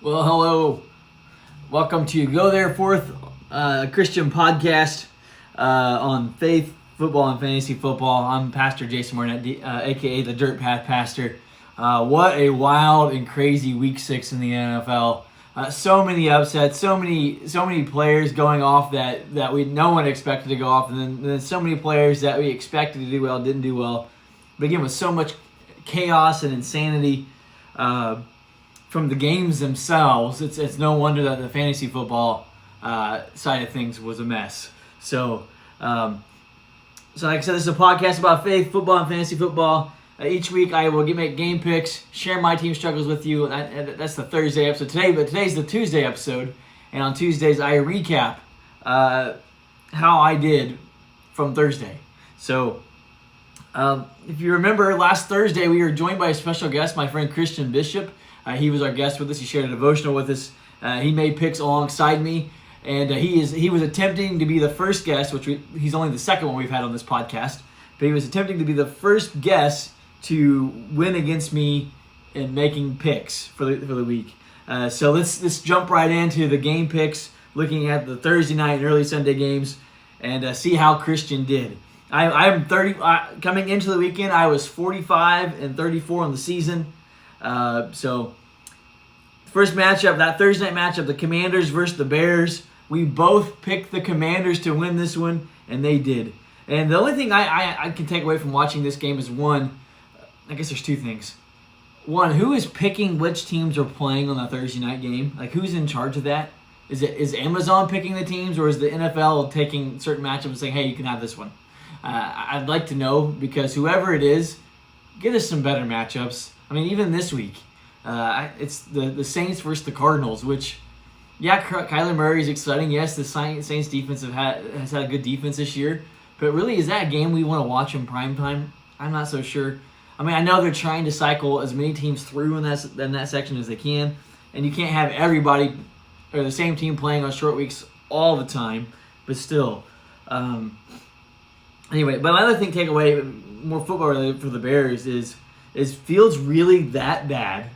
Well, hello. Welcome to Go There Forth, Christian podcast on faith, football, and fantasy football. I'm Pastor Jason Marnett, a.k.a. the Dirt Path Pastor. What a wild and crazy Week 6 in the NFL. So many upsets, so many players going off that no one expected to go off, and then so many players that we expected to do well didn't do well. But again, with so much chaos and insanity from the games themselves, it's no wonder that the fantasy football side of things was a mess. So like I said, this is a podcast about faith, football, and fantasy football. Each week I will make game picks, share my team struggles with you. And that's the Thursday episode today, but today's the Tuesday episode. And on Tuesdays I recap how I did from Thursday. So if you remember, last Thursday we were joined by a special guest, my friend Christian Bishop. He was our guest with us. He shared a devotional with us. He made picks alongside me, and he was attempting to be the first guest, he's only the second one we've had on this podcast, but he was attempting to be the first guest to win against me in making picks for the week. So let's jump right into the game picks, looking at the Thursday night and early Sunday games, and see how Christian did. I'm 30. Coming into the weekend, I was 45-34 on the season. So first matchup, that Thursday night matchup, the Commanders versus the Bears. We both picked the Commanders to win this one, and they did. And the only thing I can take away from watching this game is one, I guess there's two things. One, who is picking which teams are playing on the Thursday night game? Like, who's in charge of that? Is Amazon picking the teams, or is the NFL taking certain matchups and saying, hey, you can have this one? I'd like to know, because whoever it is, get us some better matchups. I mean, even this week, it's the Saints versus the Cardinals, which, yeah, Kyler Murray is exciting. Yes, the Saints defense has had a good defense this year, but really, is that a game we want to watch in prime time? I'm not so sure. I mean, I know they're trying to cycle as many teams through in that section as they can, and you can't have everybody or the same team playing on short weeks all the time, but still. Anyway, but my other thing, take away, more football related for the Bears is Fields really that bad?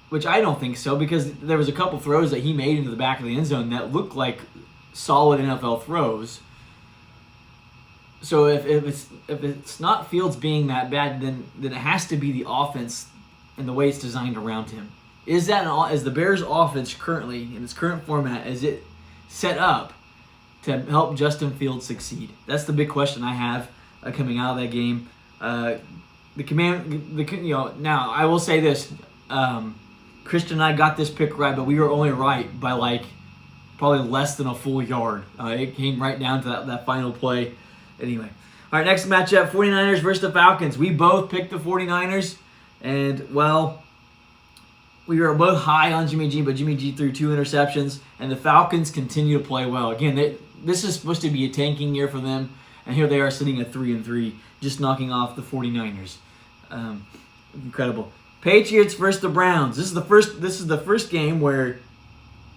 Which I don't think so, because there was a couple throws that he made into the back of the end zone that looked like solid NFL throws. So if it's not Fields being that bad, then it has to be the offense and the way it's designed around him. Is the Bears' offense currently, in its current format, is it set up to help Justin Fields succeed? That's the big question I have coming out of that game. Now I will say this: Christian and I got this pick right, but we were only right by probably less than a full yard. It came right down to that final play. Anyway, all right, next matchup: 49ers versus the Falcons. We both picked the 49ers, and well, we were both high on Jimmy G, but Jimmy G threw 2 interceptions, and the Falcons continue to play well. Again, this is supposed to be a tanking year for them, and here they are sitting at 3-3, just knocking off the 49ers. Incredible. Patriots versus the Browns. This is the first game where,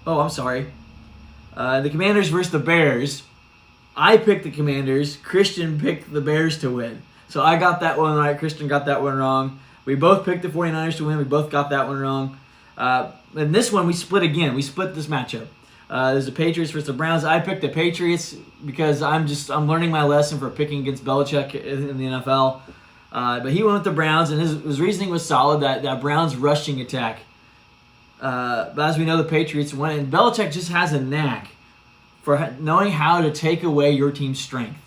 the Commanders versus the Bears. I picked the Commanders. Christian picked the Bears to win. So I got that one right. Christian got that one wrong. We both picked the 49ers to win. We both got that one wrong. And this one we split again. We split this matchup. There's the Patriots versus the Browns. I picked the Patriots because I'm learning my lesson for picking against Belichick in the NFL. But he went with the Browns, and his reasoning was solid, that Browns rushing attack. But as we know, the Patriots won, and Belichick just has a knack for knowing how to take away your team's strength.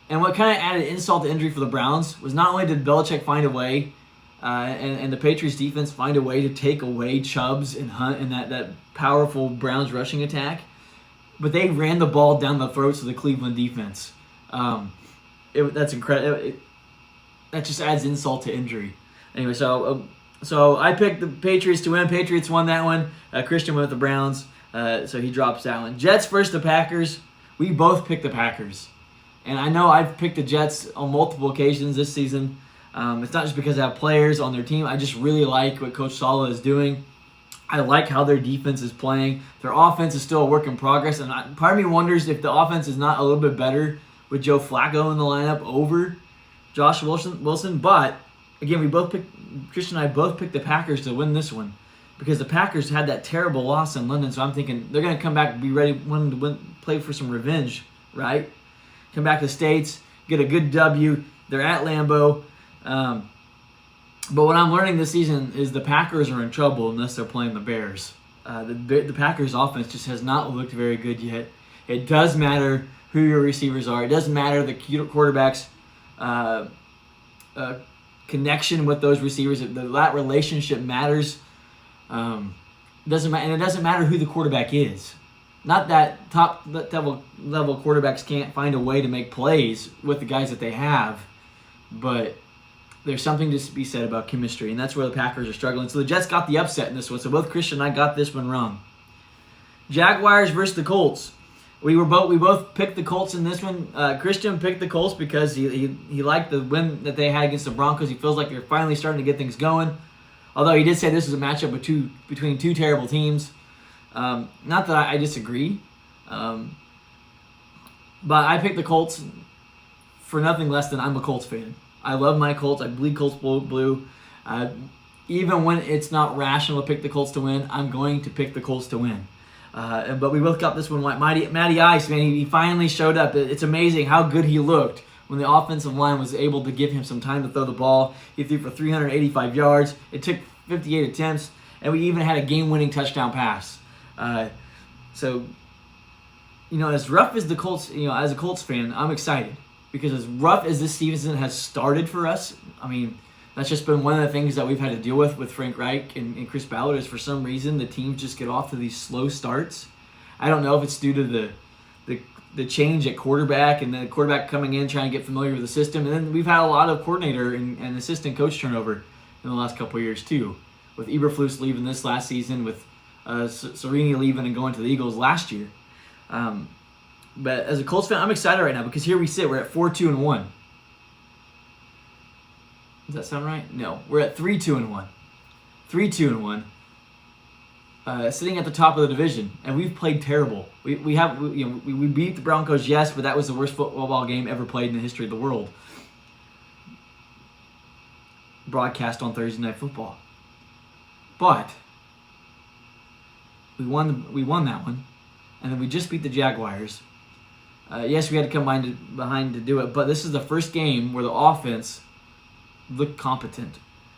And what kind of added insult to injury for the Browns was not only did Belichick find a way, and the Patriots defense find a way to take away Chubbs and Hunt and that powerful Browns rushing attack, but they ran the ball down the throats of the Cleveland defense. That's incredible. That just adds insult to injury. Anyway, so I picked the Patriots to win. Patriots won that one. Christian went with the Browns, so he drops that one. Jets versus the Packers. We both picked the Packers. And I know I've picked the Jets on multiple occasions this season. It's not just because I have players on their team. I just really like what Coach Saleh is doing. I like how their defense is playing. Their offense is still a work in progress. And part of me wonders if the offense is not a little bit better with Joe Flacco in the lineup over Josh Wilson. But, again, Christian and I both picked the Packers to win this one. because the Packers had that terrible loss in London. So I'm thinking they're going to come back and be ready, wanting to play for some revenge, right? Come back to the States, get a good W. They're at Lambeau. But what I'm learning this season is the Packers are in trouble unless they're playing the Bears. The Packers offense just has not looked very good yet. It does matter who your receivers are. It doesn't matter the quarterback's connection with those receivers. That relationship matters. Doesn't matter, and it doesn't matter who the quarterback is. Not that top level quarterbacks can't find a way to make plays with the guys that they have, but there's something to be said about chemistry, and that's where the Packers are struggling. So the Jets got the upset in this one. So both Christian and I got this one wrong. Jaguars versus the Colts. We both picked the Colts in this one. Christian picked the Colts because he liked the win that they had against the Broncos. He feels like they're finally starting to get things going. Although he did say this is a matchup between two terrible teams. Not that I disagree. But I picked the Colts for nothing less than I'm a Colts fan. I love my Colts. I bleed Colts blue. Even when it's not rational to pick the Colts to win, I'm going to pick the Colts to win. But we both got this one. Matty Ice, man, he finally showed up. It's amazing how good he looked when the offensive line was able to give him some time to throw the ball. He threw for 385 yards. It took 58 attempts, and we even had a game-winning touchdown pass. So, as rough as the Colts, as a Colts fan, I'm excited. Because as rough as this season has started for us, that's just been one of the things that we've had to deal with Frank Reich and Chris Ballard is for some reason the teams just get off to these slow starts. I don't know if it's due to the change at quarterback and the quarterback coming in trying to get familiar with the system. And then we've had a lot of coordinator and assistant coach turnover in the last couple of years too. With Eberflus leaving this last season, with Serini leaving and going to the Eagles last year. But as a Colts fan, I'm excited right now because here we sit. We're at 4-2-1. Does that sound right? No, we're at 3-2-1. 3-2-1. Sitting at the top of the division, and we've played terrible. We beat the Broncos, yes, but that was the worst football game ever played in the history of the world. Broadcast on Thursday Night Football. But we won that one, and then we just beat the Jaguars. Yes, we had to come behind to do it, but this is the first game where the offense looked competent.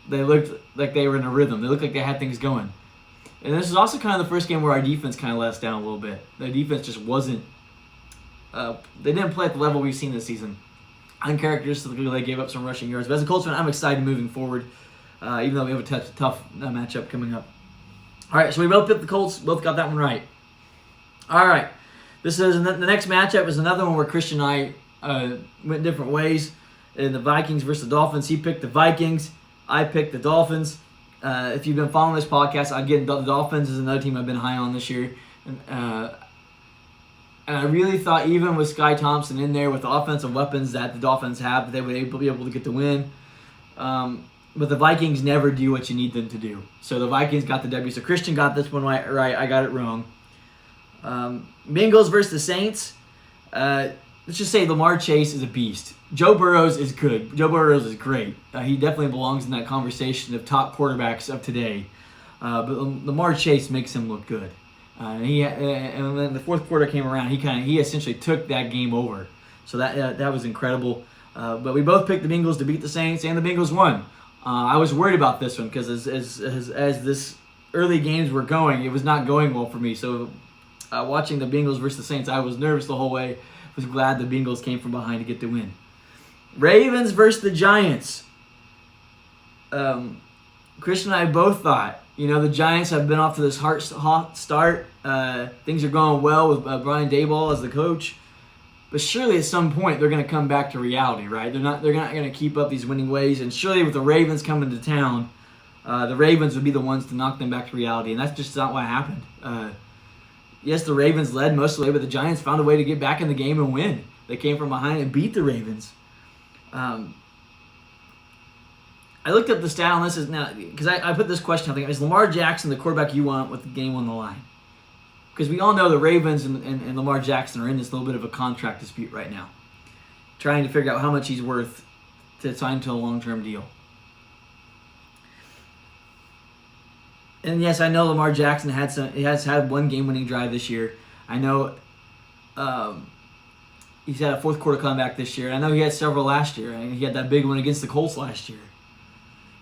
They looked like they were in a rhythm. They looked like they had things going. And this is also kind of the first game where our defense kind of let us down a little bit. The defense just wasn't they didn't play at the level we've seen this season. Uncharacteristically, they gave up some rushing yards. But as a Colts fan, I'm excited moving forward, even though we have a tough matchup coming up. All right, so we both picked the Colts. Both got that one right. All right. This is the next matchup is another one where Christian and I went different ways. In the Vikings versus the Dolphins, he picked the Vikings. I picked the Dolphins. If you've been following this podcast, the Dolphins is another team I've been high on this year. And I really thought even with Sky Thompson in there with the offensive weapons that the Dolphins have, that they would be able to get the win. But the Vikings never do what you need them to do. So the Vikings got the W. So Christian got this one right. I got it wrong. Bengals versus the Saints. Let's just say Lamar Chase is a beast. Joe Burrows is good. Joe Burrows is great. He definitely belongs in that conversation of top quarterbacks of today. But Lamar Chase makes him look good. And when the fourth quarter came around, he essentially took that game over. So that was incredible. But we both picked the Bengals to beat the Saints, and the Bengals won. I was worried about this one because as this early games were going, it was not going well for me. So watching the Bengals versus the Saints, I was nervous the whole way. Was glad the Bengals came from behind to get the win. Ravens versus the Giants. Christian and I both thought, the Giants have been off to this hot start. Things are going well with Brian Daboll as the coach. But surely at some point they're going to come back to reality, right? They're not going to keep up these winning ways. And surely with the Ravens coming to town, the Ravens would be the ones to knock them back to reality. And that's just not what happened. Yes, the Ravens led most of the way, but the Giants found a way to get back in the game and win. They came from behind and beat the Ravens. I looked up the stat on this now because I put this question. I think, is Lamar Jackson the quarterback you want with the game on the line? Because we all know the Ravens and Lamar Jackson are in this little bit of a contract dispute right now, trying to figure out how much he's worth to sign to a long-term deal. And yes, I know Lamar Jackson he has had one game-winning drive this year. I know he's had a fourth quarter comeback this year. I know he had several last year. He had that big one against the Colts last year.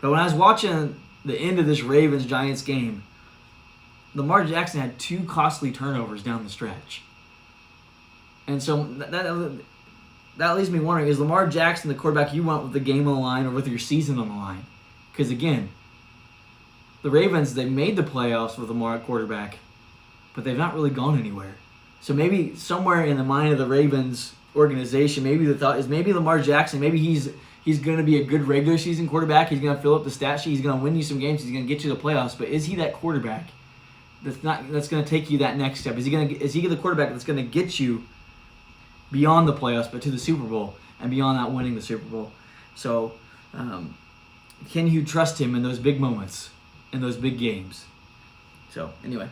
But when I was watching the end of this Ravens-Giants game, Lamar Jackson had 2 costly turnovers down the stretch. And so that leaves me wondering, is Lamar Jackson the quarterback you want with the game on the line or with your season on the line? Because again, the Ravens, they made the playoffs with Lamar at quarterback, but they've not really gone anywhere. So maybe somewhere in the mind of the Ravens organization, maybe the thought is maybe Lamar Jackson, maybe he's going to be a good regular season quarterback. He's going to fill up the stat sheet. He's going to win you some games. He's going to get you to the playoffs. But is he that quarterback that's going to take you that next step? Is he the quarterback that's going to get you beyond the playoffs, but to the Super Bowl and beyond that, winning the Super Bowl? So can you trust him in those big moments, in those big games? So anyway,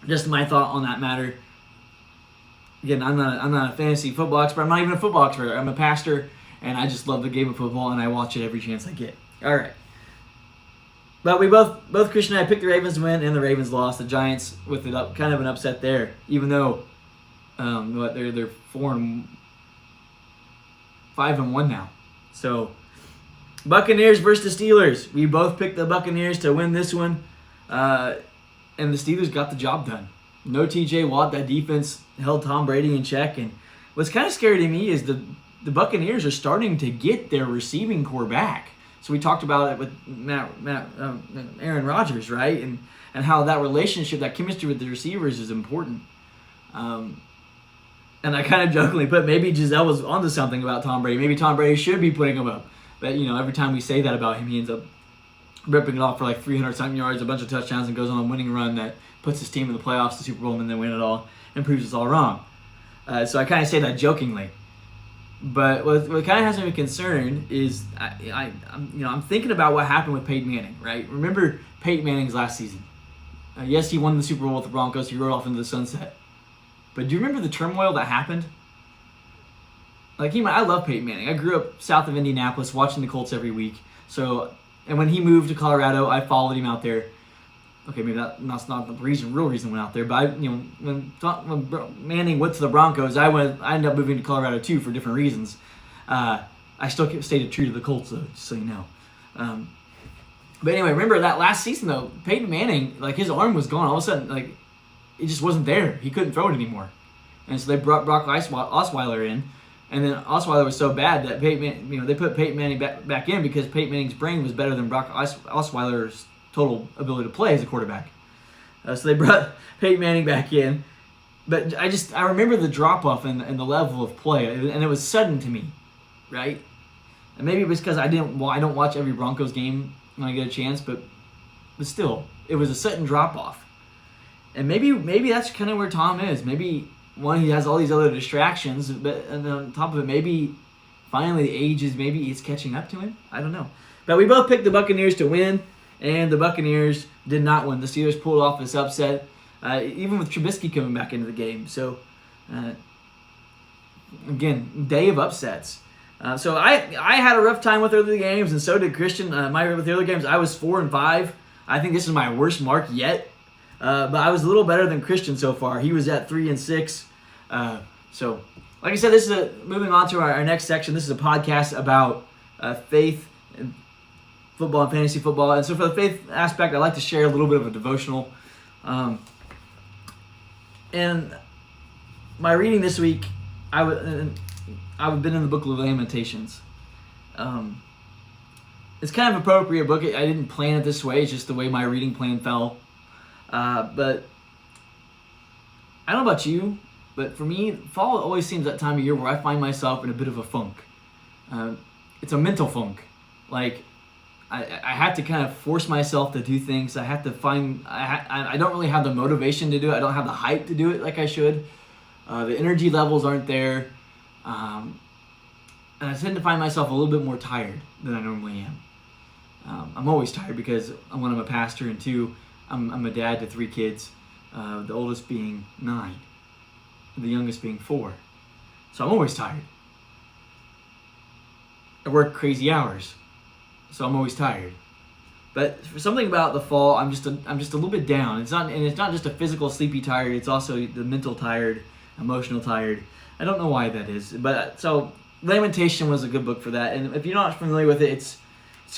just my thought on that matter. Again, I'm not a fantasy football expert. I'm not even a football expert. I'm a pastor, and I just love the game of football, and I watch it every chance I get. All right. But we both Christian and I picked the Ravens to win, and the Ravens lost. The Giants with it up, kind of an upset there, even though they're 5-1 now. So Buccaneers versus the Steelers. We both picked the Buccaneers to win this one, and the Steelers got the job done. No T.J. Watt. That defense held Tom Brady in check. And what's kind of scary to me is the Buccaneers are starting to get their receiving core back. So we talked about it with Aaron Rodgers, right? And how that relationship, that chemistry with the receivers is important. And I kind of jokingly put maybe Giselle was onto something about Tom Brady. Maybe Tom Brady should be putting him up. But, every time we say that about him, he ends up ripping it off for like 300-something yards, a bunch of touchdowns, and goes on a winning run that puts his team in the playoffs, the Super Bowl, and then they win it all and proves us all wrong. So I kind of say that jokingly. But what kind of has me concerned is I'm thinking about what happened with Peyton Manning, right? Remember Peyton Manning's last season. Yes, he won the Super Bowl with the Broncos. He rode off into the sunset. But do you remember the turmoil that happened? I love Peyton Manning. I grew up south of Indianapolis watching the Colts every week. And when he moved to Colorado, I followed him out there. Okay, maybe that's not the real reason I went out there. But when Manning went to the Broncos, I ended up moving to Colorado too for different reasons. I still stayed true to the Colts though, just so you know. But anyway, remember that last season though, Peyton Manning, his arm was gone. All of a sudden, it just wasn't there. He couldn't throw it anymore. And so they brought Brock Osweiler in, and then Osweiler was so bad that they put Peyton Manning back in because Peyton Manning's brain was better than Brock Osweiler's total ability to play as a quarterback. So they brought Peyton Manning back in. But I remember the drop-off and the level of play, and it was sudden to me, right? And maybe it was because I don't watch every Broncos game when I get a chance, but still, it was a sudden drop-off. And maybe that's kind of where Tom is. Maybe, one, he has all these other distractions, and on top of it, maybe finally the age is, maybe it's catching up to him. I don't know. But we both picked the Buccaneers to win, and the Buccaneers did not win. The Steelers pulled off this upset, even with Trubisky coming back into the game. So, again, day of upsets. So I had a rough time with early games, and so did Christian. With the early games, I was 4-5. I think this is my worst mark yet. But I was a little better than Christian so far. He was at 3-6. So, like I said, this is moving on to our next section. This is a podcast about faith and football and fantasy football. And so for the faith aspect, I'd like to share a little bit of a devotional. And my reading this week, I've been in the book of Lamentations. It's kind of an appropriate book. I didn't plan it this way. It's just the way my reading plan fell. But I don't know about you, but for me, fall always seems that time of year where I find myself in a bit of a funk. It's a mental funk. I have to kind of force myself to do things. I have to find, I don't really have the motivation to do it. I don't have the hype to do it like I should. The energy levels aren't there. And I tend to find myself a little bit more tired than I normally am. I'm always tired because, one, I'm a pastor, and two, I'm a dad to 3 kids, the oldest being 9, the youngest being 4. So I'm always tired. I work crazy hours, so I'm always tired. But for something about the fall, I'm just a little bit down. It's not just a physical sleepy tired. It's also the mental tired, emotional tired. I don't know why that is, but so Lamentation was a good book for that. And if you're not familiar with it, it's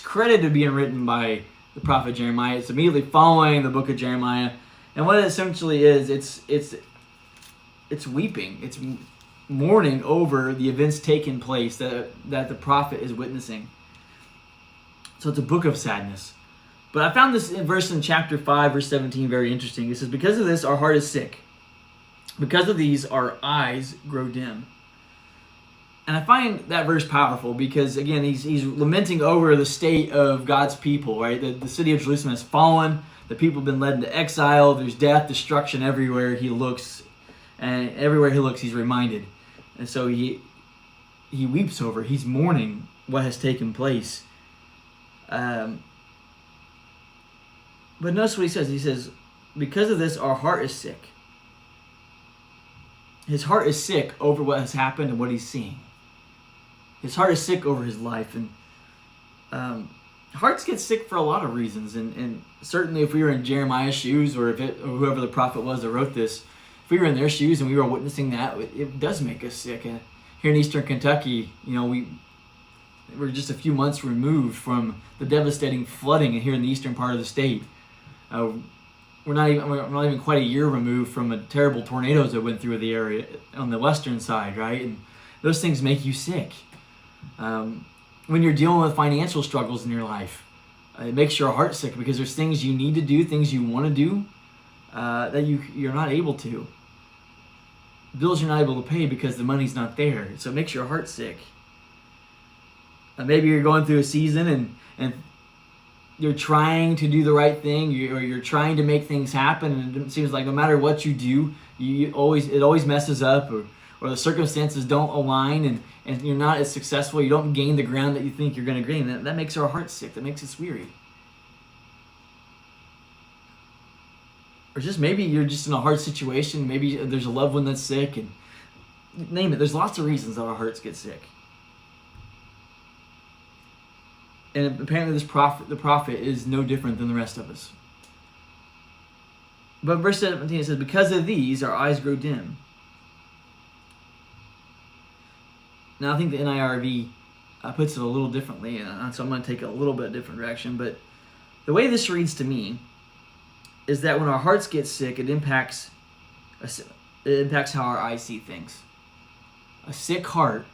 credited to being written by the prophet Jeremiah. It's immediately following the book of Jeremiah, and what it essentially is, it's weeping. It's mourning over the events taking place that the prophet is witnessing. So it's a book of sadness. But I found this verse in chapter 5, verse 17 very interesting. It says, because of this, our heart is sick. Because of these, our eyes grow dim. And I find that verse powerful because, again, he's lamenting over the state of God's people, right? The city of Jerusalem has fallen. The people have been led into exile. There's death, destruction everywhere he looks. And everywhere he looks, he's reminded. And so he weeps over, he's mourning what has taken place. But notice what he says. He says, because of this, our heart is sick. His heart is sick over what has happened and what he's seeing. His heart is sick over his life. And hearts get sick for a lot of reasons. And certainly if we were in Jeremiah's shoes, or whoever the prophet was that wrote this, if we were in their shoes and we were witnessing that, it does make us sick. Here in Eastern Kentucky, we're just a few months removed from the devastating flooding here in the eastern part of the state. We're not even quite a year removed from a terrible tornadoes that went through the area on the western side, right? And those things make you sick. When you're dealing with financial struggles in your life, it makes your heart sick because there's things you need to do, things you want to do, that you're not able to. Bills you're not able to pay because the money's not there. So it makes your heart sick. Maybe you're going through a season and you're trying to do the right thing, or you're trying to make things happen, and it seems like no matter what you do, it always messes up, or the circumstances don't align, and you're not as successful. You don't gain the ground that you think you're going to gain. That makes our heart sick. That makes us weary. Or just maybe you're just in a hard situation. Maybe there's a loved one that's sick, and name it. There's lots of reasons that our hearts get sick. And apparently the prophet is no different than the rest of us. But verse 17, it says, because of these, our eyes grow dim. Now I think the NIRV puts it a little differently, and so I'm going to take a little bit different direction. But the way this reads to me is that when our hearts get sick, it impacts how our eyes see things. A sick heart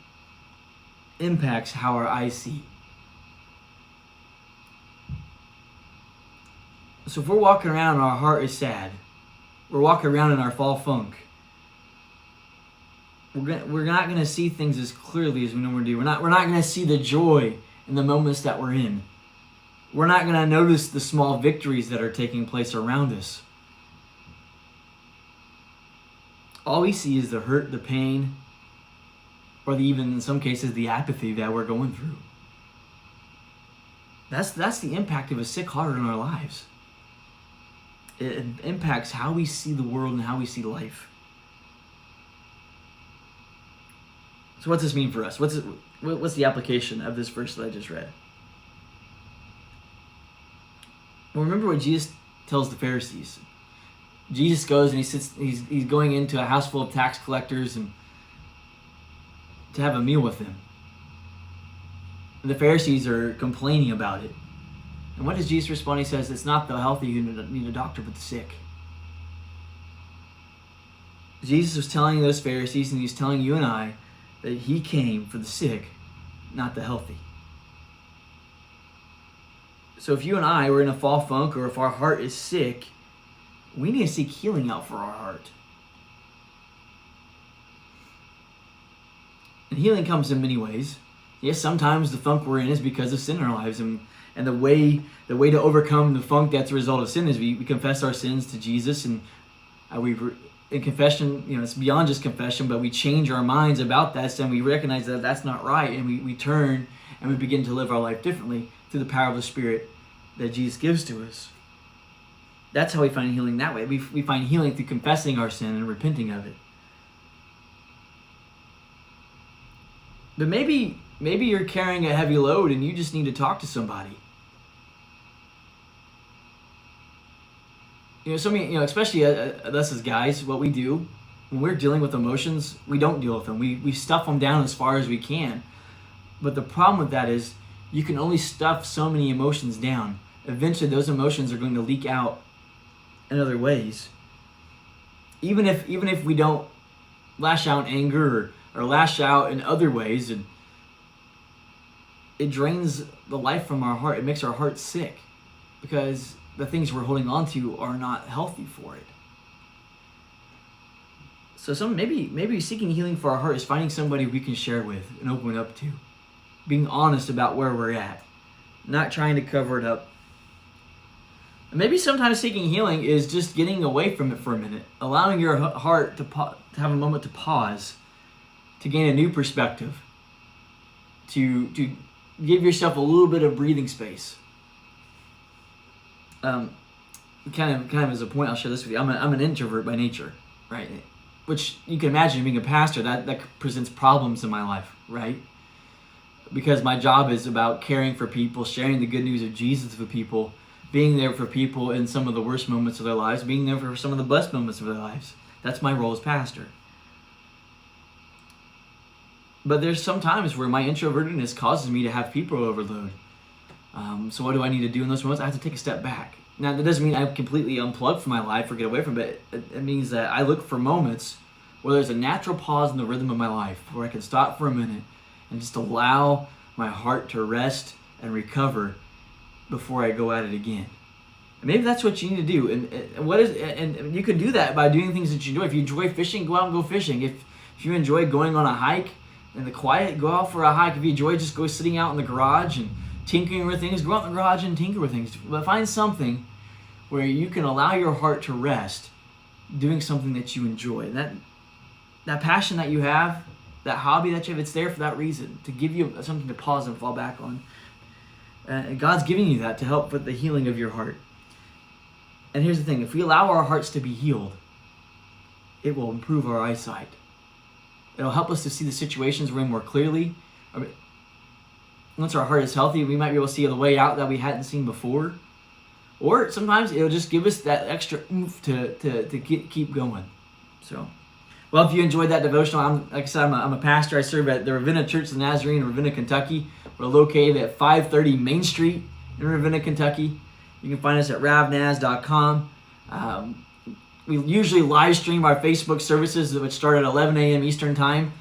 impacts how our eyes see. So if we're walking around and our heart is sad, we're walking around in our fall funk, we're not going to see things as clearly as we normally do. We're not going to see the joy in the moments that we're in. We're not going to notice the small victories that are taking place around us. All we see is the hurt, the pain, or even in some cases the apathy that we're going through. That's the impact of a sick heart in our lives. It impacts how we see the world and how we see life. So what's this mean for us? What's the application of this verse that I just read? Well, remember what Jesus tells the Pharisees. Jesus goes and he's going into a house full of tax collectors and to have a meal with them. And the Pharisees are complaining about it. And what does Jesus respond? He says, it's not the healthy who need a doctor, but the sick. Jesus was telling those Pharisees, and he's telling you and I, that he came for the sick, not the healthy. So if you and I were in a fall funk, or if our heart is sick, we need to seek healing out for our heart. And healing comes in many ways. Yes, sometimes the funk we're in is because of sin in our lives, and the way to overcome the funk that's a result of sin is we confess our sins to Jesus, and in confession, it's beyond just confession, but we change our minds about that sin. We recognize that that's not right, and we turn and we begin to live our life differently through the power of the Spirit that Jesus gives to us. That's how we find healing that way. We find healing through confessing our sin and repenting of it. But maybe you're carrying a heavy load and you just need to talk to somebody. Especially us as guys, what we do when we're dealing with emotions, we don't deal with them. We stuff them down as far as we can. But the problem with that is you can only stuff so many emotions down. Eventually, those emotions are going to leak out in other ways. Even if we don't lash out in anger or lash out in other ways, and it drains the life from our heart. It makes our heart sick because the things we're holding on to are not healthy for it. So maybe seeking healing for our heart is finding somebody we can share with and open up to. Being honest about where we're at. Not trying to cover it up. And maybe sometimes seeking healing is just getting away from it for a minute. Allowing your heart to have a moment to pause. To gain a new perspective. To give yourself a little bit of breathing space. Kind of as a point, I'll share this with you. I'm an introvert by nature, right? Which you can imagine being a pastor, that presents problems in my life, right? Because my job is about caring for people, sharing the good news of Jesus with people, being there for people in some of the worst moments of their lives, being there for some of the best moments of their lives. That's my role as pastor. But there's some times where my introvertedness causes me to have people overload. So what do I need to do in those moments? I have to take a step back. Now, that doesn't mean I completely unplug from my life or get away from it. It means that I look for moments where there's a natural pause in the rhythm of my life, where I can stop for a minute and just allow my heart to rest and recover before I go at it again. And maybe that's what you need to do. And you can do that by doing things that you enjoy. If you enjoy fishing, go out and go fishing. If you enjoy going on a hike in the quiet, go out for a hike. If you enjoy just go sitting out in the garage and tinkering with things, go out in the garage and tinker with things. But find something where you can allow your heart to rest doing something that you enjoy. That passion that you have, that hobby that you have, it's there for that reason, to give you something to pause and fall back on. God's giving you that to help with the healing of your heart. And here's the thing, if we allow our hearts to be healed, it will improve our eyesight. It'll help us to see the situations we're in more clearly. Once our heart is healthy, we might be able to see the way out that we hadn't seen before. Or sometimes it'll just give us that extra oomph to keep going. So, well, if you enjoyed that devotional, like I said, I'm a pastor. I serve at the Ravenna Church of the Nazarene in Ravenna, Kentucky. We're located at 530 Main Street in Ravenna, Kentucky. You can find us at ravnaz.com. We usually live stream our Facebook services, which start at 11 a.m. Eastern Time.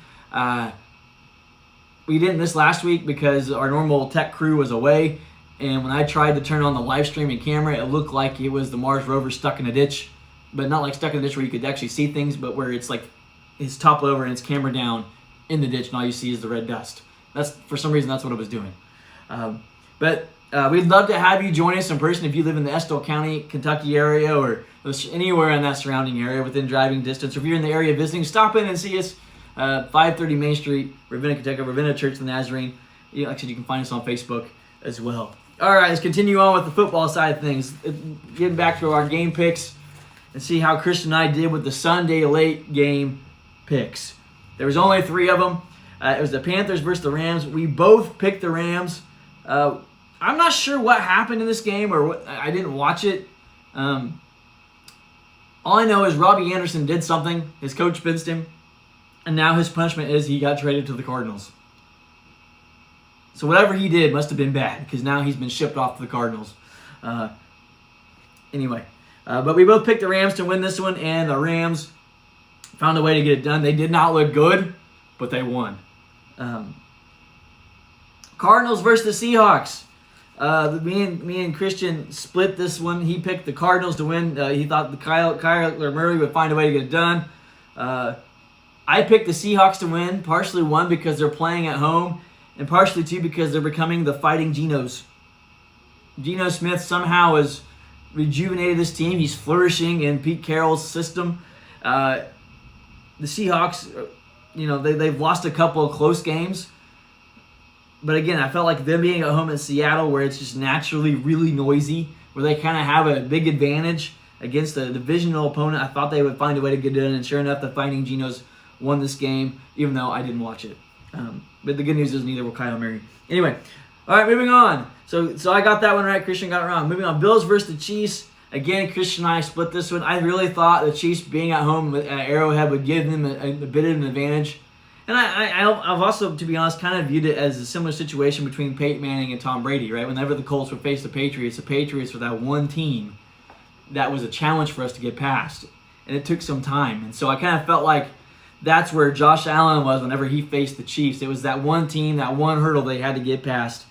We didn't this last week because our normal tech crew was away. And when I tried to turn on the live streaming camera, it looked like it was the Mars rover stuck in a ditch. But not like stuck in a ditch where you could actually see things, but where it's like it's toppled over and it's camera down in the ditch and all you see is the red dust. For some reason, that's what it was doing. But we'd love to have you join us in person if you live in the Estill County, Kentucky area, or anywhere in that surrounding area within driving distance. Or if you're in the area visiting, stop in and see us. 530 Main Street, Ravenna, Kentucky, Ravenna Church of the Nazarene. Like I said, you can find us on Facebook as well. All right, let's continue on with the football side of things. Getting back to our game picks and see how Christian and I did with the Sunday late game picks. There was only 3 of them. It was the Panthers versus the Rams. We both picked the Rams. I'm not sure what happened in this game, or what. I didn't watch it. All I know is Robbie Anderson did something. His coach benched him. And now his punishment is he got traded to the Cardinals. So whatever he did must have been bad, because now he's been shipped off to the Cardinals. Anyway, but we both picked the Rams to win this one, and the Rams found a way to get it done. They did not look good, but they won. Cardinals versus the Seahawks. Me and Christian split this one. He picked the Cardinals to win. He thought the Kyler Murray would find a way to get it done. I picked the Seahawks to win, partially one because they're playing at home, and partially two because they're becoming the Fighting Genos. Geno Smith somehow has rejuvenated this team. He's flourishing in Pete Carroll's system. The Seahawks, they've lost a couple of close games. But again, I felt like them being at home in Seattle, where it's just naturally really noisy, where they kind of have a big advantage against a divisional opponent. I thought they would find a way to get it done, and sure enough, the Fighting Genos won this game, even though I didn't watch it. But the good news is neither will Kyler Murray. Anyway, all right, moving on. So I got that one right. Christian got it wrong. Moving on. Bills versus the Chiefs. Again, Christian and I split this one. I really thought the Chiefs being at home at Arrowhead would give them a bit of an advantage. And I've also, to be honest, kind of viewed it as a similar situation between Peyton Manning and Tom Brady, right? Whenever the Colts would face the Patriots were that one team that was a challenge for us to get past. And it took some time. And so I kind of felt like that's where Josh Allen was whenever he faced the Chiefs. It was that one team, that one hurdle they had to get past.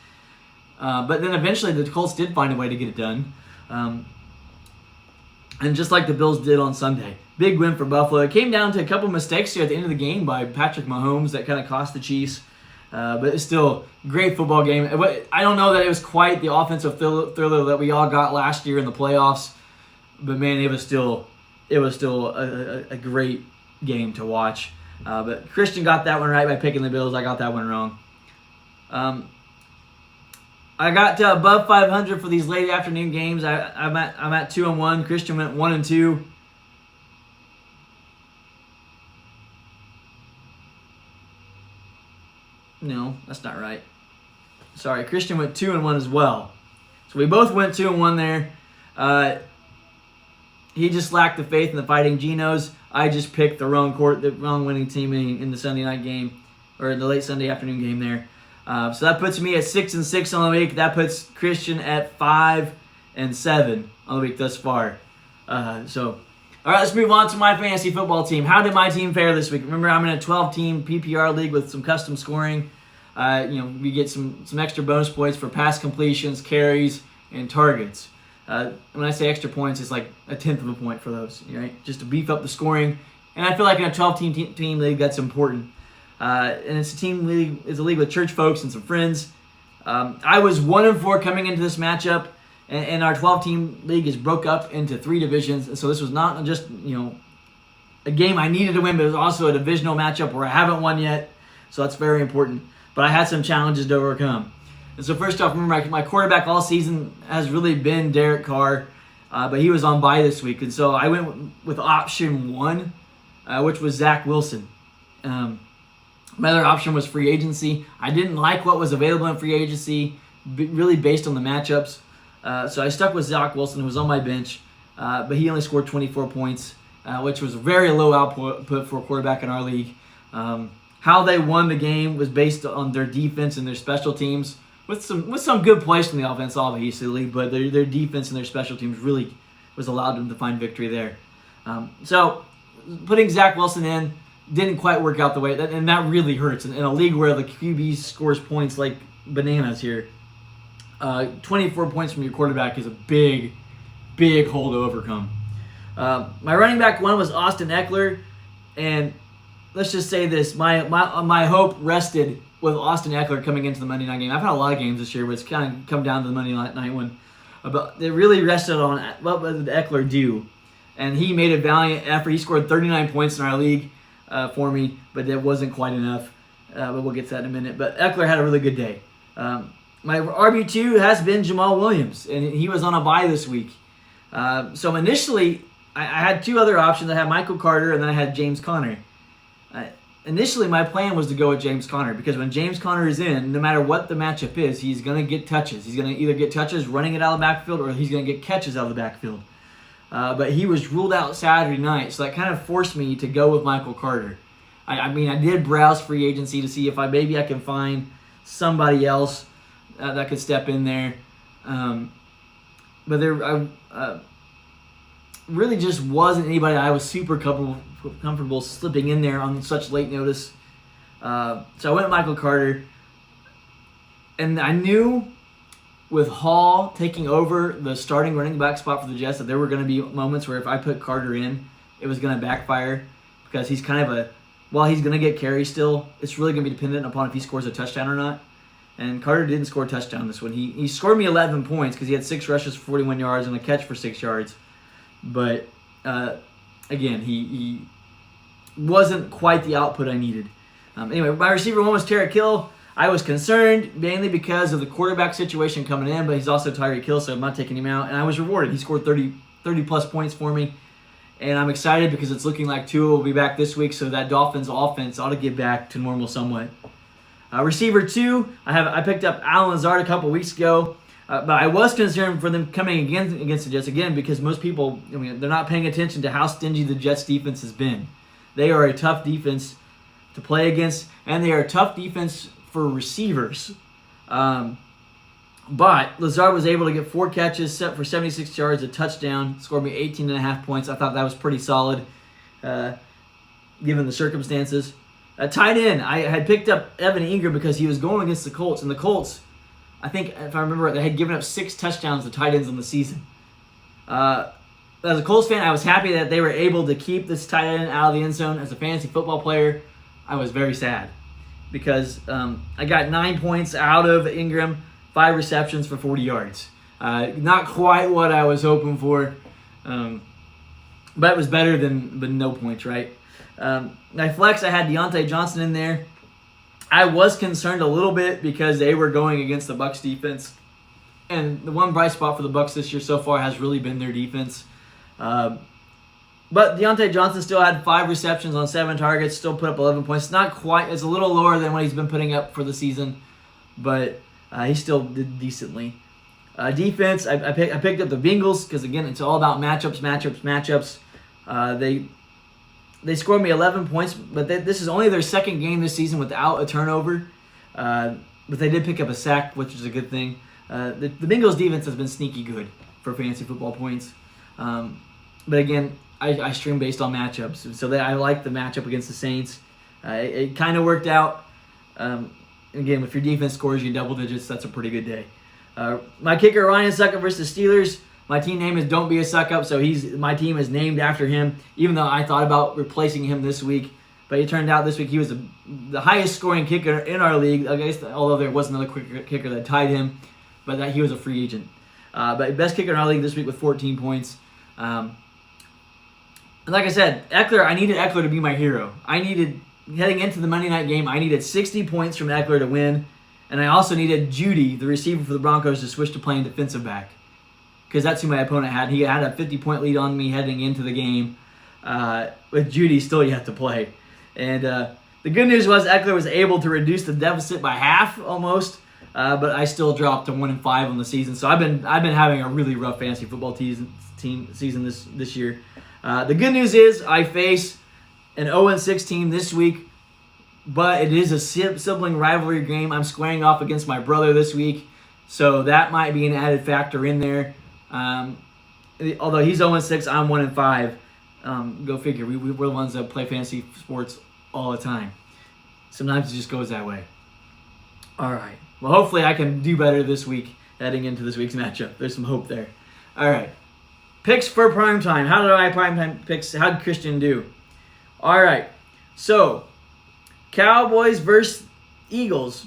But then eventually the Colts did find a way to get it done. And just like the Bills did on Sunday. Big win for Buffalo. It came down to a couple mistakes here at the end of the game by Patrick Mahomes that kind of cost the Chiefs. But it's still a great football game. I don't know that it was quite the offensive thriller that we all got last year in the playoffs. But man, it was still a great game to watch. But Christian got that one right by picking the Bills. I got that one wrong. I got to above 500 for these late afternoon games. I'm at 2-1. Christian went 1-2. No, that's not right. Sorry, Christian went 2-1 as well. So we both went 2-1 there. He just lacked the faith in the Fighting Genos. I just picked the wrong winning team in the Sunday night game, or the late Sunday afternoon game there. So that puts me at 6-6 on the week. That puts Christian at 5-7 on the week thus far. All right, let's move on to my fantasy football team. How did my team fare this week? Remember, I'm in a 12-team PPR league with some custom scoring. We get some extra bonus points for pass completions, carries, and targets. When I say extra points, it's like a tenth of a point for those, right? Just to beef up the scoring. And I feel like in a 12-team league, that's important. And it's a team league. It's a league with church folks and some friends. I was 1-4 coming into this matchup. And our 12-team league is broke up into 3 divisions. And so this was not just, a game I needed to win, but it was also a divisional matchup where I haven't won yet. So that's very important. But I had some challenges to overcome. And so first off, remember, my quarterback all season has really been Derek Carr. But he was on bye this week. And so I went with option 1, which was Zach Wilson. My other option was free agency. I didn't like what was available in free agency, really based on the matchups. So I stuck with Zach Wilson, who was on my bench, but he only scored 24 points, which was very low output for a quarterback in our league. How they won the game was based on their defense and their special teams, with some good plays from the offense, obviously, but their defense and their special teams really was allowed them to find victory there. So putting Zach Wilson in didn't quite work out the way, and that really hurts. In a league where the QB scores points like bananas here, 24 points from your quarterback is a big, big hole to overcome. My running back 1 was Austin Ekeler, and let's just say this: my hope rested with Austin Ekeler coming into the Monday night game. I've had a lot of games this year, but it's kind of come down to the Monday night one. But it really rested on what did Ekeler do, and he made a valiant effort. He scored 39 points in our league for me, but that wasn't quite enough. But we'll get to that in a minute. But Ekeler had a really good day. My RB2 has been Jamal Williams, and he was on a bye this week. So initially, I had 2 other options. I had Michael Carter, and then I had James Conner. Initially, my plan was to go with James Conner, because when James Conner is in, no matter what the matchup is, he's going to get touches. He's going to either get touches running it out of the backfield, or he's going to get catches out of the backfield. But he was ruled out Saturday night, so that kind of forced me to go with Michael Carter. I did browse free agency to see if I can find somebody else that could step in there. But there really just wasn't anybody I was super comfortable slipping in there on such late notice. So I went with Michael Carter. And I knew with Hall taking over the starting running back spot for the Jets that there were going to be moments where if I put Carter in, it was going to backfire, because he's kind of while he's going to get carries still, it's really going to be dependent upon if he scores a touchdown or not. And Carter didn't score a touchdown this one. He scored me 11 points because he had 6 rushes for 41 yards and a catch for 6 yards. But, again, he wasn't quite the output I needed. Anyway, my receiver 1 was Tyreek Hill. I was concerned mainly because of the quarterback situation coming in, but he's also Tyreek Hill, so I'm not taking him out. And I was rewarded. He scored 30-plus points for me. And I'm excited because it's looking like Tua will be back this week, so that Dolphins offense ought to get back to normal somewhat. Receiver 2, I picked up Alan Lazard a couple weeks ago. But I was concerned for them coming against the Jets again because most people, they're not paying attention to how stingy the Jets defense has been. They are a tough defense to play against, and they are a tough defense for receivers. But Lazard was able to get 4 catches, set for 76 yards, a touchdown, scored me 18.5 points. I thought that was pretty solid given the circumstances. Tight end, I had picked up Evan Ingram because he was going against the Colts, and the Colts, I think, if I remember right, they had given up 6 touchdowns to tight ends in the season. As a Colts fan, I was happy that they were able to keep this tight end out of the end zone. As a fantasy football player, I was very sad because I got 9 points out of Ingram, 5 receptions for 40 yards. Not quite what I was hoping for, but it was better than no points, right? My flex, I had Deontay Johnson in there. I was concerned a little bit because they were going against the Bucs defense. And the one bright spot for the Bucs this year so far has really been their defense. But Deontay Johnson still had 5 receptions on 7 targets, still put up 11 points. It's not quite, it's a little lower than what he's been putting up for the season, but he still did decently. Defense, I picked up the Bengals because, again, it's all about matchups. They scored me 11 points, but this is only their second game this season without a turnover. But they did pick up a sack, which is a good thing. The Bengals defense has been sneaky good for fantasy football points. But again, I stream based on matchups. So I like the matchup against the Saints. It kind of worked out. Again, if your defense scores you double digits, that's a pretty good day. My kicker, Ryan Suckup versus Steelers. My team name is Don't Be a Suck-Up, so my team is named after him, even though I thought about replacing him this week. But it turned out this week he was the highest scoring kicker in our league, I guess, although there was another kicker that tied him, but that he was a free agent. But best kicker in our league this week with 14 points. And like I said, Ekeler, I needed Ekeler to be my hero. Heading into the Monday night game, I needed 60 points from Ekeler to win, and I also needed Judy, the receiver for the Broncos, to switch to playing defensive back, because that's who my opponent had. He had a 50-point lead on me heading into the game. With Judy still yet to play. And the good news was Ekeler was able to reduce the deficit by half almost, but I still dropped to 1-5 on the season. So I've been having a really rough fantasy football season this year. The good news is I face an 0-6 team this week, but it is a sibling rivalry game. I'm squaring off against my brother this week, so that might be an added factor in there. Although he's 0-6, I'm 1-5. Go figure. We're the ones that play fantasy sports all the time. Sometimes it just goes that way. All right. Well, hopefully I can do better this week heading into this week's matchup. There's some hope there. All right. Picks for primetime. How did I primetime picks? How did Christian do? All right. So, Cowboys versus Eagles.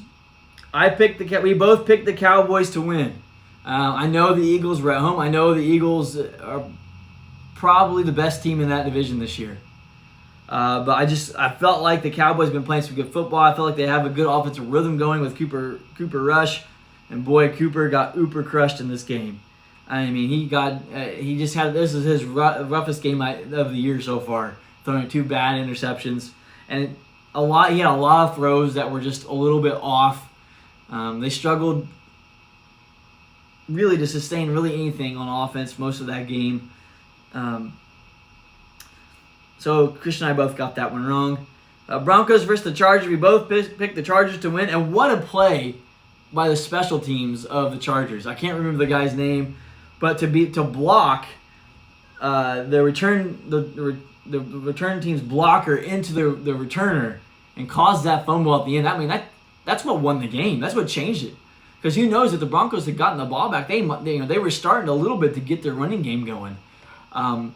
We both picked the Cowboys to win. I know the Eagles were at home. I know the Eagles are probably the best team in that division this year. But I felt like the Cowboys have been playing some good football. I felt like they have a good offensive rhythm going with Cooper Rush. And boy, Cooper got uber crushed in this game. I mean, this is his roughest game of the year so far, throwing 2 bad interceptions. And he had a lot of throws that were just a little bit off. They struggled really to sustain really anything on offense most of that game. So Christian and I both got that one wrong. Broncos versus the Chargers. We both picked the Chargers to win. And what a play by the special teams of the Chargers. I can't remember the guy's name, but to block the return team's blocker into the returner and cause that fumble at the end. I mean, that's what won the game. That's what changed it. Because who knows, if the Broncos had gotten the ball back, they were starting a little bit to get their running game going. And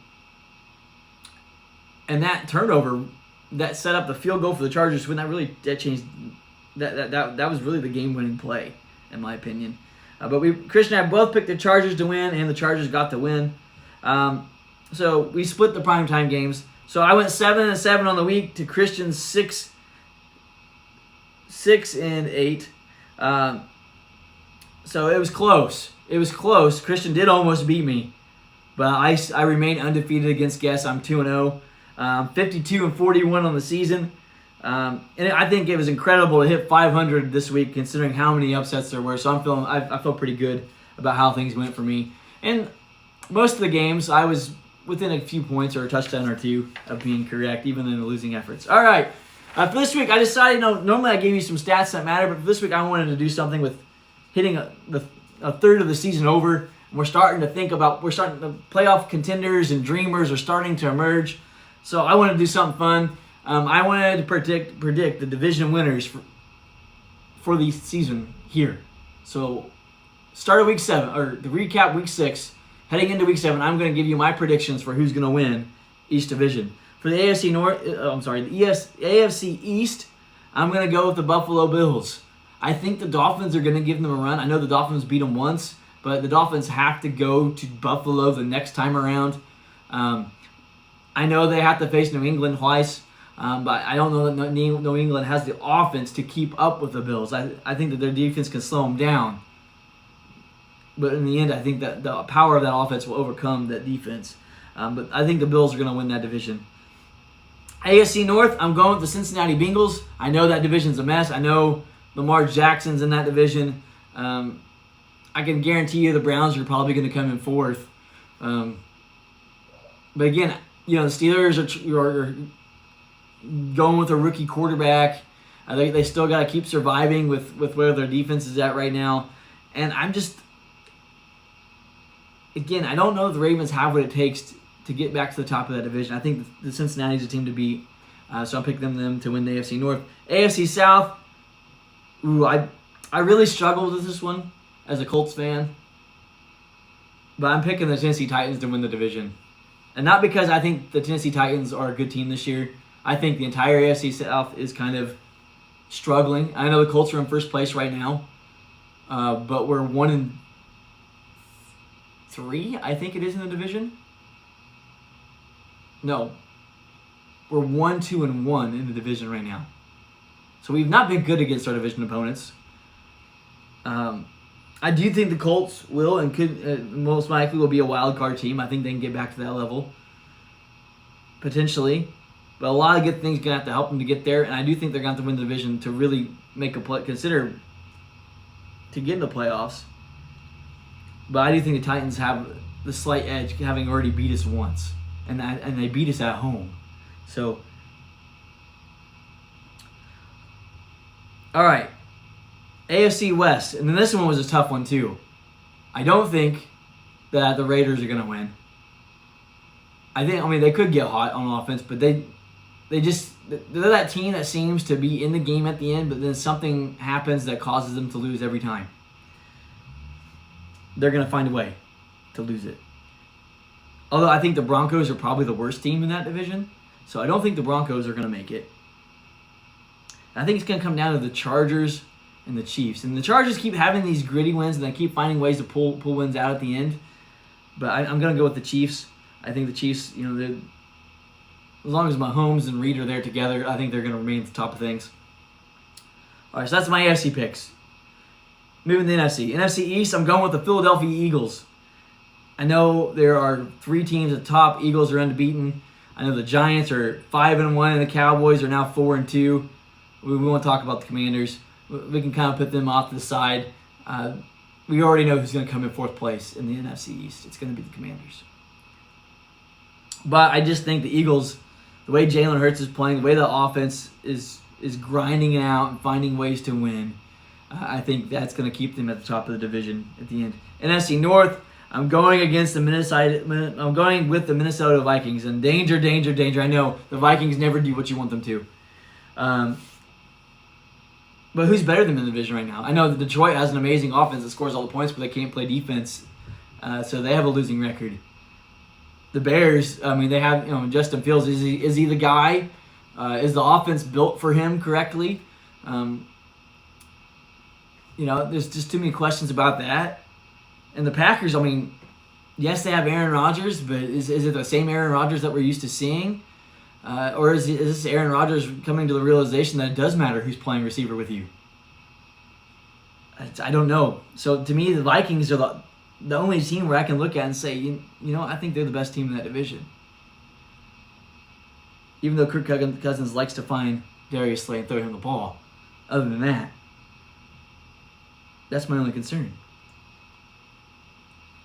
that turnover that set up the field goal for the Chargers, when that changed, that was really the game-winning play, in my opinion. But Christian and I both picked the Chargers to win, and the Chargers got the win. So we split the primetime games. So I went 7-7 on the week to Christian's 6-8. So it was close. Christian did almost beat me, but I remain undefeated against guests. I'm 2-0, 52-41 on the season. And I think it was incredible to hit 500 this week, considering how many upsets there were. So I feel pretty good about how things went for me. And most of the games, I was within a few points or a touchdown or two of being correct, even in the losing efforts. All right. For this week, I decided, normally I gave you some stats that matter, but for this week I wanted to do something with hitting a third of the season over. And we're starting to playoff contenders and dreamers are starting to emerge. So I wanted to do something fun. I wanted to predict the division winners for the season here. So start of week 7, or the recap week 6, heading into week 7, I'm going to give you my predictions for who's going to win each division. For the AFC East, I'm going to go with the Buffalo Bills. I think the Dolphins are going to give them a run. I know the Dolphins beat them once, but the Dolphins have to go to Buffalo the next time around. I know they have to face New England twice, but I don't know that New England has the offense to keep up with the Bills. I think that their defense can slow them down. But in the end, I think that the power of that offense will overcome that defense. But I think the Bills are going to win that division. AFC North, I'm going with the Cincinnati Bengals. I know that division's a mess. I know Lamar Jackson's in that division. I can guarantee you the Browns are probably going to come in 4th. But again, the Steelers are going with a rookie quarterback. They still got to keep surviving with where their defense is at right now. And again, I don't know if the Ravens have what it takes to get back to the top of that division. I think the Cincinnati's a team to beat, so I'm picking them to win the AFC North. AFC South, I really struggled with this one as a Colts fan, but I'm picking the Tennessee Titans to win the division. And not because I think the Tennessee Titans are a good team this year. I think the entire AFC South is kind of struggling. I know the Colts are in first place right now, but we're 1-3, I think it is in the division. No, we're 1-2-1 in the division right now. So we've not been good against our division opponents. I do think the Colts will and could most likely will be a wild card team. I think they can get back to that level, potentially. But a lot of good things are going to have to help them to get there. And I do think they're going to have to win the division to really make consider to get in the playoffs. But I do think the Titans have the slight edge, having already beat us once. And they beat us at home. So, all right. AFC West. And then this one was a tough one, too. I don't think that the Raiders are going to win. They could get hot on offense, but they're that team that seems to be in the game at the end, but then something happens that causes them to lose every time. They're going to find a way to lose it. Although I think the Broncos are probably the worst team in that division, so I don't think the Broncos are going to make it. I think it's going to come down to the Chargers and the Chiefs. And the Chargers keep having these gritty wins, and they keep finding ways to pull wins out at the end. But I'm going to go with the Chiefs. I think the Chiefs, as long as Mahomes and Reed are there together, I think they're going to remain at the top of things. All right, so that's my AFC picks. Moving to the NFC. NFC East, I'm going with the Philadelphia Eagles. I know there are 3 teams at the top. Eagles are unbeaten. I know the Giants are 5-1, and the Cowboys are now 4-2. We won't talk about the Commanders. We can kind of put them off to the side. We already know who's going to come in 4th place in the NFC East. It's going to be the Commanders. But I just think the Eagles, the way Jalen Hurts is playing, the way the offense is grinding out and finding ways to win, I think that's going to keep them at the top of the division at the end. NFC North, I'm going with the Minnesota Vikings. And danger. I know the Vikings never do what you want them to. But who's better than them in the division right now? I know that Detroit has an amazing offense that scores all the points, but they can't play defense. So they have a losing record. The Bears, they have, Justin Fields. Is he the guy? Is the offense built for him correctly? There's just too many questions about that. And the Packers, yes, they have Aaron Rodgers, but is it the same Aaron Rodgers that we're used to seeing? Or is this Aaron Rodgers coming to the realization that it does matter who's playing receiver with you? I don't know. So to me, the Vikings are the only team where I can look at and say, I think they're the best team in that division. Even though Kirk Cousins likes to find Darius Slay and throw him the ball. Other than that, that's my only concern.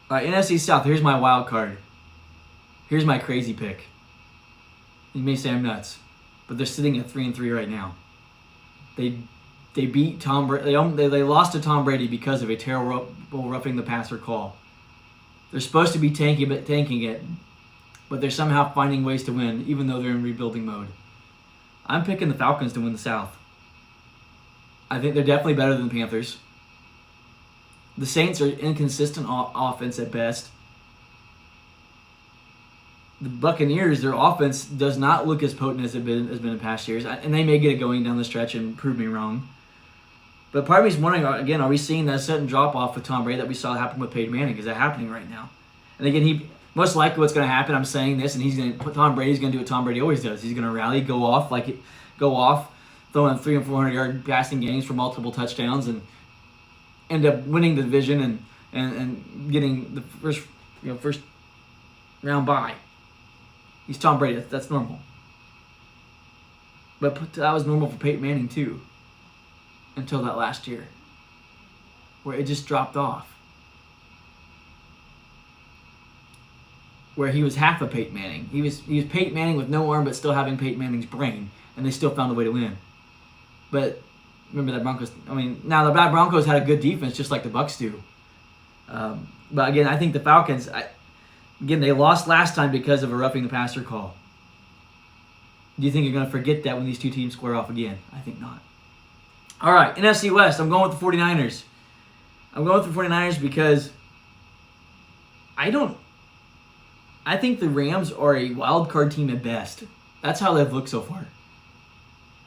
All right, NFC South, here's my wild card. Here's my crazy pick. You may say I'm nuts, but they're sitting at 3-3 right now. They beat Tom Brady. They lost to Tom Brady because of a terrible roughing the passer call. They're supposed to be tanking it, but they're somehow finding ways to win, even though they're in rebuilding mode. I'm picking the Falcons to win the South. I think they're definitely better than the Panthers. The Saints are inconsistent offense at best. The Buccaneers, their offense does not look as potent as it has been in past years, and they may get it going down the stretch and prove me wrong. But part of me is wondering, again, are we seeing that sudden drop-off with Tom Brady that we saw happen with Peyton Manning? Is that happening right now? And again, most likely what's going to happen, I'm saying this, and Tom Brady's going to do what Tom Brady always does. He's going to rally, go off, throwing 300 and 400 yard passing games for multiple touchdowns, and end up winning the division and getting the first round bye. He's Tom Brady. That's normal. But that was normal for Peyton Manning too, until that last year, where it just dropped off. Where he was half of Peyton Manning. He was Peyton Manning with no arm, but still having Peyton Manning's brain, and they still found a way to win. But remember that Broncos. Now the Broncos had a good defense, just like the Bucs do. But again, I think the Falcons. They lost last time because of a roughing the passer call. Do you think you're going to forget that when these two teams square off again? I think not. All right, NFC West. I'm going with the 49ers. I'm going with the 49ers because I think the Rams are a wild card team at best. That's how they've looked so far.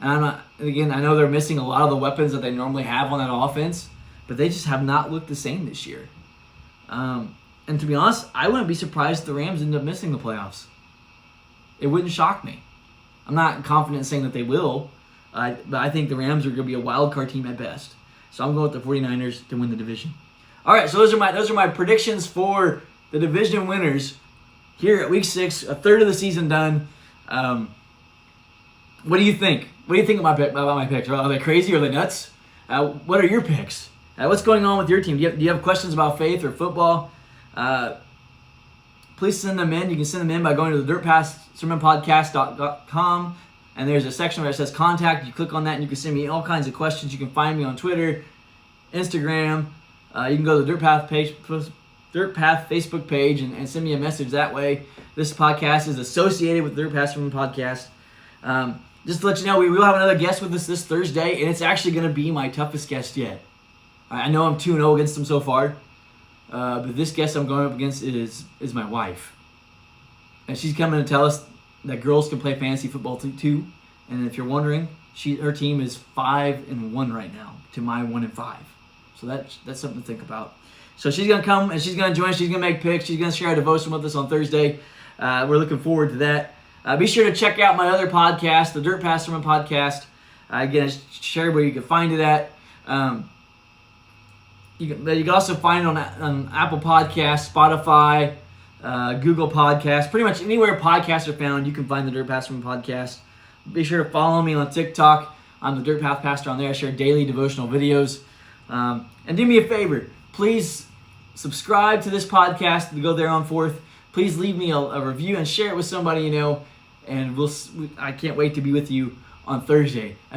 And I know they're missing a lot of the weapons that they normally have on that offense, but they just have not looked the same this year. And to be honest, I wouldn't be surprised if the Rams end up missing the playoffs. It wouldn't shock me. I'm not confident in saying that they will, but I think the Rams are going to be a wild card team at best. So I'm going with the 49ers to win the division. All right, so those are my predictions for the division winners here at Week 6, a third of the season done. What do you think? What do you think about my picks? Are they crazy? Are they nuts? What are your picks? What's going on with your team? Do you have questions about faith or football? Please send them in. You can send them in by going to the dirtpathsermonpodcast.com, and there's a section where it says contact. You click on that and you can send me all kinds of questions. You can find me on Twitter, Instagram. You can go to the Dirt Path Facebook page and send me a message that way. This podcast is associated with the Dirt Path Sermon Podcast. Just to let you know, we will have another guest with us this Thursday, and it's actually going to be my toughest guest yet. I know I'm 2-0 against him so far. But this guest I'm going up against is my wife. And she's coming to tell us that girls can play fantasy football too. And if you're wondering, her team is 5-1 right now to my 1-5. So that's something to think about. So she's going to come and she's going to join. She's going to make picks. She's going to share a devotion with us on Thursday. We're looking forward to that. Be sure to check out my other podcast, the Dirt Path Sermon Podcast. Again, share where you can find it at. You can also find it on Apple Podcasts, Spotify, Google Podcasts. Pretty much anywhere podcasts are found, you can find the Dirt Path Sermon Podcast. Be sure to follow me on TikTok. I'm the Dirt Path Pastor on there. I share daily devotional videos. And do me a favor. Please subscribe to this podcast to go there on forth. Please leave me a review and share it with somebody you know. And I can't wait to be with you on Thursday.